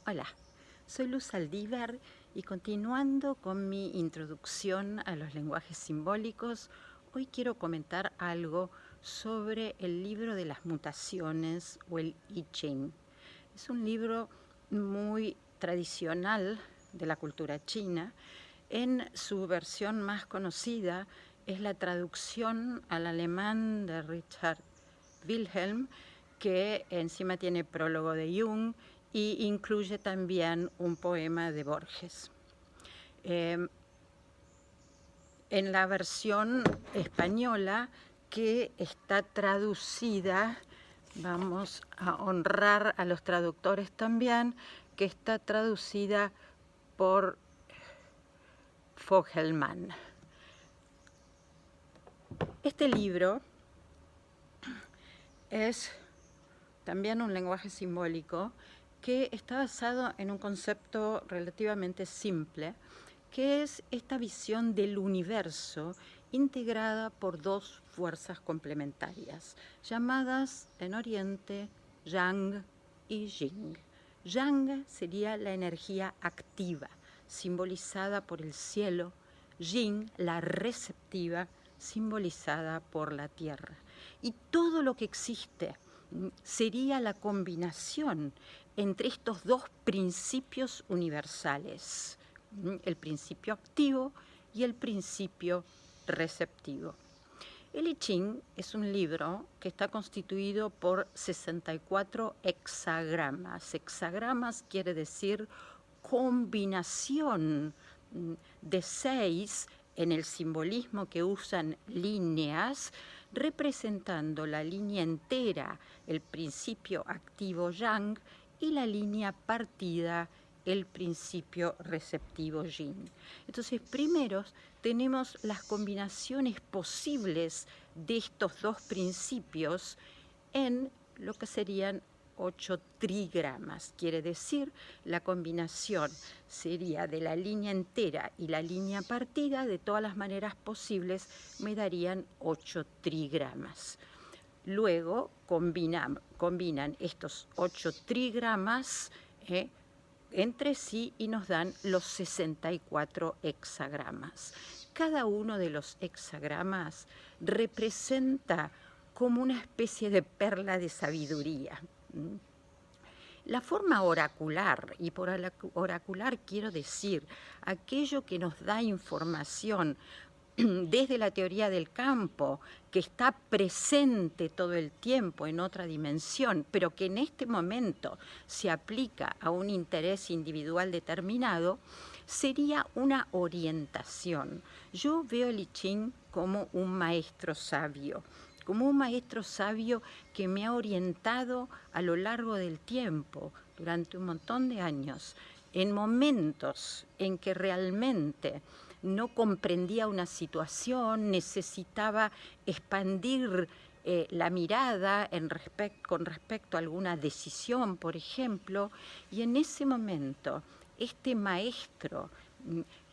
Hola, soy Luz Saldívar y continuando con mi introducción a los lenguajes simbólicos, hoy quiero comentar algo sobre el libro de las mutaciones o el I Ching. Es un libro muy tradicional de la cultura china. En su versión más conocida es la traducción al alemán de Richard Wilhelm, que encima tiene prólogo de Jung y incluye también un poema de Borges. En la versión española, que está traducida, vamos a honrar a los traductores también, que está traducida por Fogelman. Este libro es también un lenguaje simbólico que está basado en un concepto relativamente simple, que es esta visión del universo integrada por dos fuerzas complementarias, llamadas en Oriente Yang y Jing. Yang sería la energía activa, simbolizada por el cielo, Jing, la receptiva, simbolizada por la tierra. Y todo lo que existe sería la combinación entre estos dos principios universales, el principio activo y el principio receptivo. El I Ching es un libro que está constituido por 64 hexagramas. Hexagramas quiere decir combinación de 6 en el simbolismo que usan líneas, representando la línea entera, el principio activo yang, y la línea partida, el principio receptivo yin. Entonces, primero tenemos las combinaciones posibles de estos dos principios en lo que serían 8 trigramas, quiere decir la combinación sería de la línea entera y la línea partida, de todas las maneras posibles me darían 8 trigramas. Luego combinan estos 8 trigramas entre sí y nos dan los 64 hexagramas. Cada uno de los hexagramas representa como una especie de perla de sabiduría. La forma oracular, y por oracular quiero decir aquello que nos da información desde la teoría del campo, que está presente todo el tiempo en otra dimensión, pero que en este momento se aplica a un interés individual determinado, sería una orientación. Yo veo el I Ching como un maestro sabio que me ha orientado a lo largo del tiempo, durante un montón de años, en momentos en que realmente no comprendía una situación, necesitaba expandir la mirada con respecto a alguna decisión, por ejemplo, y en ese momento este maestro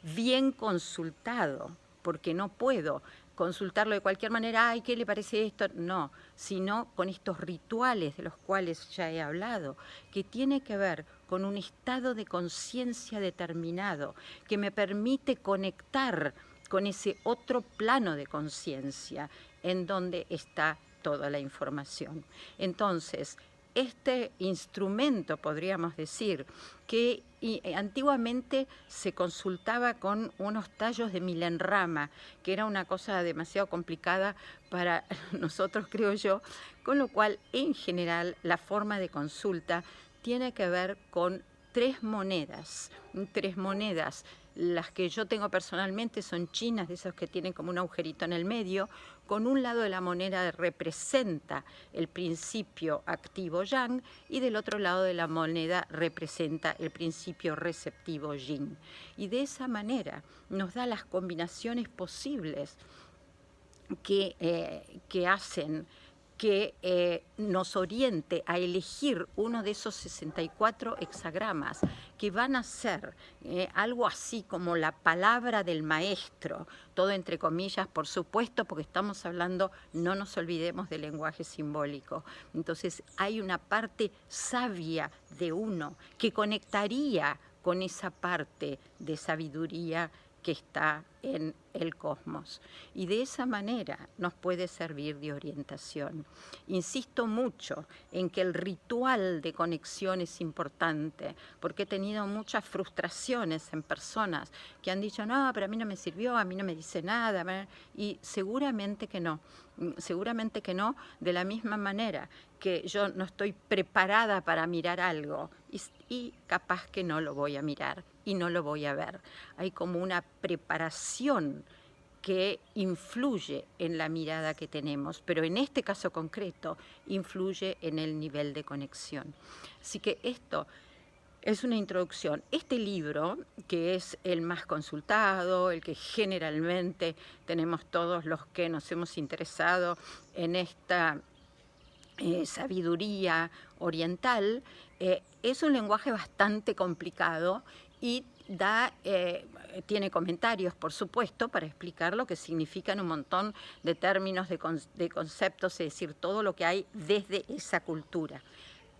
bien consultado, porque no puedo consultarlo de cualquier manera, ay, ¿qué le parece esto? No, sino con estos rituales de los cuales ya he hablado, que tiene que ver con un estado de conciencia determinado, que me permite conectar con ese otro plano de conciencia en donde está toda la información. Entonces, este instrumento, podríamos decir, que antiguamente se consultaba con unos tallos de milenrama, que era una cosa demasiado complicada para nosotros, creo yo, con lo cual, en general, la forma de consulta tiene que ver con tres monedas. Las que yo tengo personalmente son chinas, de esos que tienen como un agujerito en el medio. Con un lado de la moneda representa el principio activo yang y del otro lado de la moneda representa el principio receptivo yin. Y de esa manera nos da las combinaciones posibles que hacen que nos oriente a elegir uno de esos 64 hexagramas que van a ser algo así como la palabra del maestro, todo entre comillas, por supuesto, porque estamos hablando, no nos olvidemos del lenguaje simbólico. Entonces hay una parte sabia de uno que conectaría con esa parte de sabiduría que está en el cosmos. Y de esa manera nos puede servir de orientación. Insisto mucho en que el ritual de conexión es importante, porque he tenido muchas frustraciones en personas que han dicho, no, pero a mí no me sirvió, a mí no me dice nada, y seguramente que no, de la misma manera que yo no estoy preparada para mirar algo y capaz que no lo voy a mirar y no lo voy a ver. Hay como una preparación que influye en la mirada que tenemos, pero en este caso concreto influye en el nivel de conexión. Así que esto es una introducción. Este libro, que es el más consultado, el que generalmente tenemos todos los que nos hemos interesado en esta sabiduría oriental, es un lenguaje bastante complicado y tiene comentarios, por supuesto, para explicar lo que significan un montón de términos, de conceptos, es decir, todo lo que hay desde esa cultura.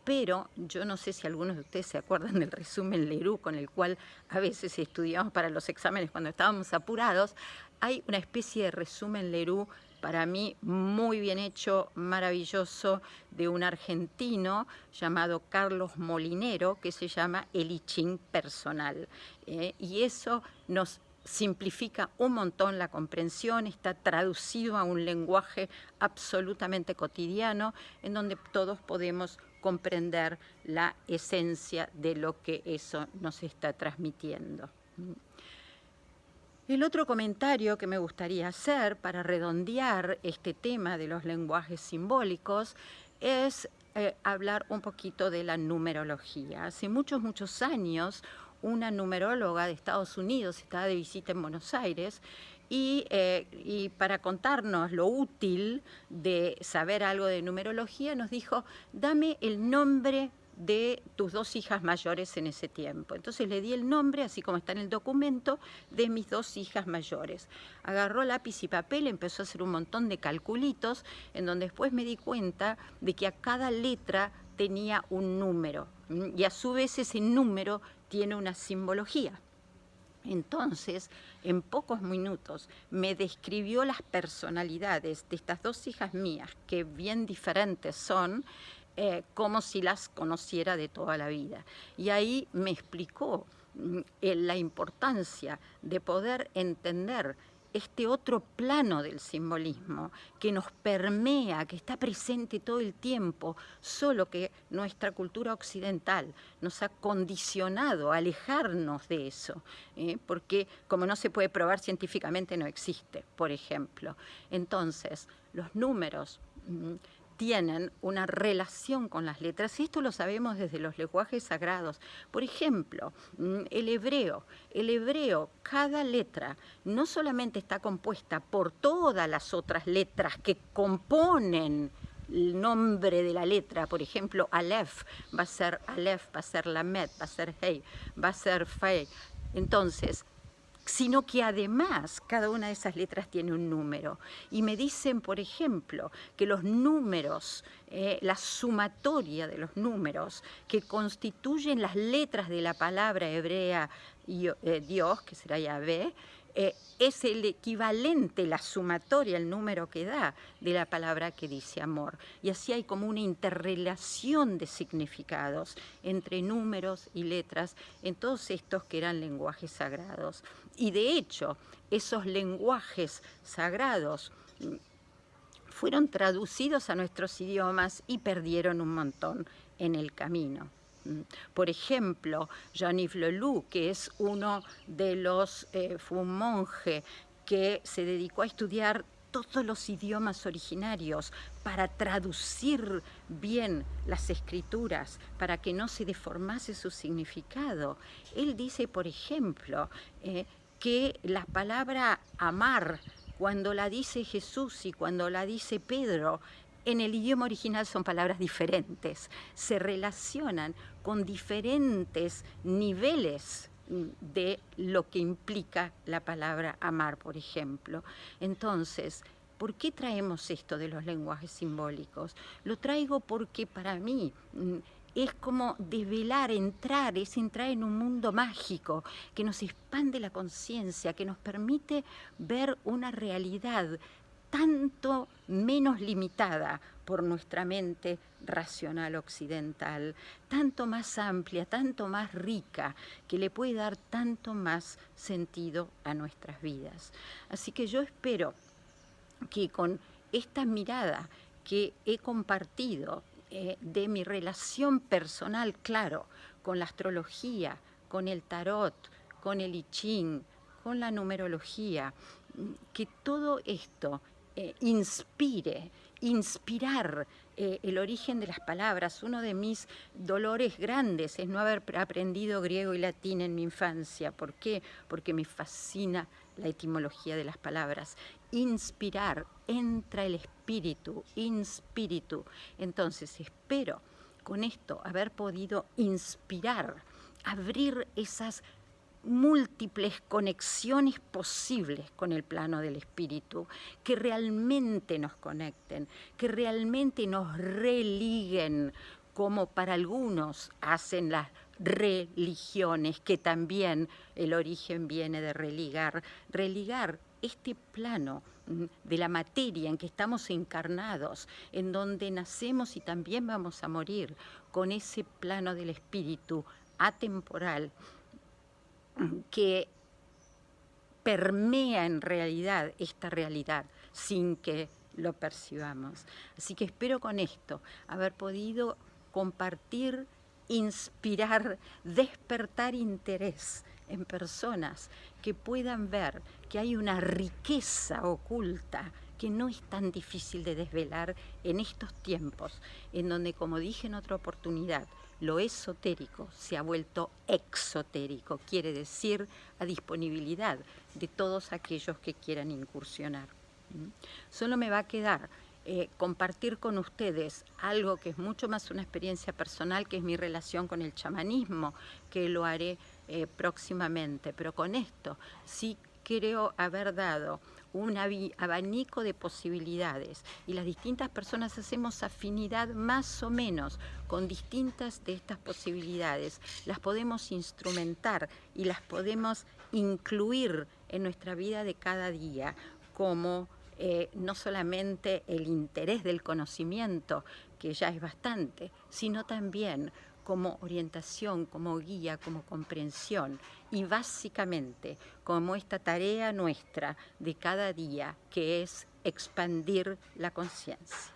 Pero yo no sé si algunos de ustedes se acuerdan del resumen Leroux con el cual a veces estudiamos para los exámenes cuando estábamos apurados. Hay una especie de resumen Leroux, para mí muy bien hecho, maravilloso, de un argentino llamado Carlos Molinero, que se llama El I Ching personal. Y eso nos simplifica un montón la comprensión, está traducido a un lenguaje absolutamente cotidiano, en donde todos podemos comprender la esencia de lo que eso nos está transmitiendo. El otro comentario que me gustaría hacer para redondear este tema de los lenguajes simbólicos es hablar un poquito de la numerología. Hace muchos años, una numeróloga de Estados Unidos estaba de visita en Buenos Aires y para contarnos lo útil de saber algo de numerología nos dijo, dame el nombre de tus dos hijas mayores en ese tiempo. Entonces le di el nombre, así como está en el documento, de mis dos hijas mayores. Agarró lápiz y papel, empezó a hacer un montón de calculitos, en donde después me di cuenta de que a cada letra tenía un número, y a su vez ese número tiene una simbología. Entonces, en pocos minutos, me describió las personalidades de estas dos hijas mías, que bien diferentes son, como si las conociera de toda la vida. Y ahí me explicó la importancia de poder entender este otro plano del simbolismo que nos permea, que está presente todo el tiempo, solo que nuestra cultura occidental nos ha condicionado a alejarnos de eso, porque como no se puede probar científicamente no existe, por ejemplo. Entonces, los números tienen una relación con las letras, y esto lo sabemos desde los lenguajes sagrados. Por ejemplo, el hebreo, cada letra no solamente está compuesta por todas las otras letras que componen el nombre de la letra, por ejemplo, Aleph va a ser Aleph, va a ser Lamed, va a ser Hey, va a ser Fei. Entonces, sino que además cada una de esas letras tiene un número. Y me dicen, por ejemplo, que los números, la sumatoria de los números que constituyen las letras de la palabra hebrea Dios, que será Yahvé, es el equivalente, la sumatoria, el número que da de la palabra que dice amor. Y así hay como una interrelación de significados entre números y letras en todos estos que eran lenguajes sagrados. Y de hecho, esos lenguajes sagrados fueron traducidos a nuestros idiomas y perdieron un montón en el camino. Por ejemplo, Jean-Yves Leloup, que es uno de los, fue un monje que se dedicó a estudiar todos los idiomas originarios para traducir bien las escrituras, para que no se deformase su significado. Él dice, por ejemplo, que la palabra amar, cuando la dice Jesús y cuando la dice Pedro, en el idioma original son palabras diferentes, se relacionan con diferentes niveles de lo que implica la palabra amar, por ejemplo. Entonces, ¿por qué traemos esto de los lenguajes simbólicos? Lo traigo porque para mí es como desvelar, es entrar en un mundo mágico que nos expande la conciencia, que nos permite ver una realidad tanto menos limitada por nuestra mente racional occidental, tanto más amplia, tanto más rica, que le puede dar tanto más sentido a nuestras vidas. Así que yo espero que con esta mirada que he compartido de mi relación personal, claro, con la astrología, con el tarot, con el I Ching, con la numerología, que todo esto inspirar el origen de las palabras. Uno de mis dolores grandes es no haber aprendido griego y latín en mi infancia. ¿Por qué? Porque me fascina la etimología de las palabras. Inspirar, entra el espíritu, inspíritu. Entonces espero con esto haber podido inspirar, abrir esas múltiples conexiones posibles con el plano del espíritu, que realmente nos conecten, que realmente nos religuen, como para algunos hacen las religiones, que también el origen viene de religar este plano de la materia en que estamos encarnados, en donde nacemos y también vamos a morir, con ese plano del espíritu atemporal, que permea en realidad esta realidad sin que lo percibamos. Así que espero con esto haber podido compartir, inspirar, despertar interés en personas que puedan ver que hay una riqueza oculta que no es tan difícil de desvelar en estos tiempos, en donde, como dije en otra oportunidad, lo esotérico se ha vuelto exotérico, quiere decir a disponibilidad de todos aquellos que quieran incursionar. Solo me va a quedar compartir con ustedes algo que es mucho más una experiencia personal, que es mi relación con el chamanismo, que lo haré próximamente, pero con esto sí creo haber dado un abanico de posibilidades, y las distintas personas hacemos afinidad más o menos con distintas de estas posibilidades. Las podemos instrumentar y las podemos incluir en nuestra vida de cada día, como no solamente el interés del conocimiento, que ya es bastante, sino también como orientación, como guía, como comprensión, y básicamente como esta tarea nuestra de cada día, que es expandir la conciencia.